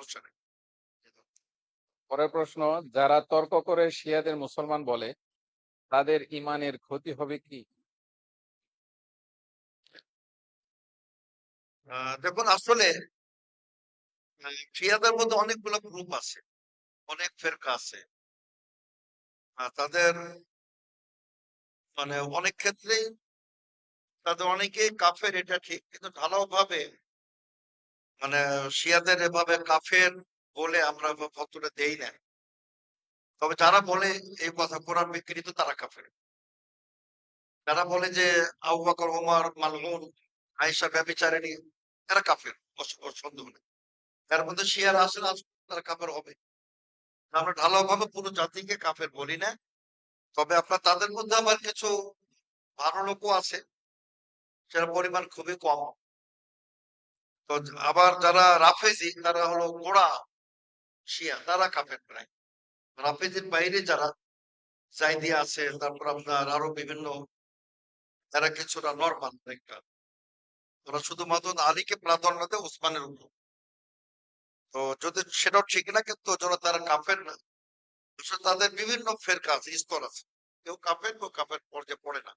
সমস্যা নেই। পরের প্রশ্ন, যারা তর্ক করে শিয়াদের মুসলমান বলে তাদের ইমানের ক্ষতি হবে কি? দেখুন আসলে শিয়াদের মধ্যে অনেকগুলো গ্রুপ আছে, অনেক ফেরকা আছে। তাদের মানে অনেক ক্ষেত্রেই তাদের অনেকেই কাফের, এটা ঠিক, কিন্তু ঢালাও ভাবে মানে শিয়াদের এভাবে কাফের বলে আমরা ফতোয়া দেই না। তবে যারা বলে এই কথা কোরআন বিকৃত তারা কাফের। যারা বলে যে আবু বকর ওমর মালউন, আয়েশা ব্যভিচারিণী, এরা কাফের, সন্দেহ নেই। এর মধ্যে শিয়ারা আসলে তারা কাফের হবে। আমরা ঢালাও ভাবে পুরো জাতিকে কাফের বলি না। তবে আপনার তাদের মধ্যে আবার কিছু ভালো লোকও আছে, সেটা পরিমাণ খুবই কম। তো আবার যারা রাফেজি তারা হলো গোড়া শিয়া, তারা কাফের প্রায়। রাফেজির বাইরে যারা জাইদি আছে, তারপর আপনার আরো বিভিন্ন, তারা কিছুটা নরমাল একটা, ওরা শুধুমাত্র আলীকে প্রাধান্য দেয় উসমানের উপর। তো যদি সেটাও ঠিক না, কিন্তু যারা তারা কাফের না, আসলে তাদের বিভিন্ন ফেরকা আছে, স্তর আছে। কেউ কাফের, কেউ কাফের পর্যায়ে পড়ে না।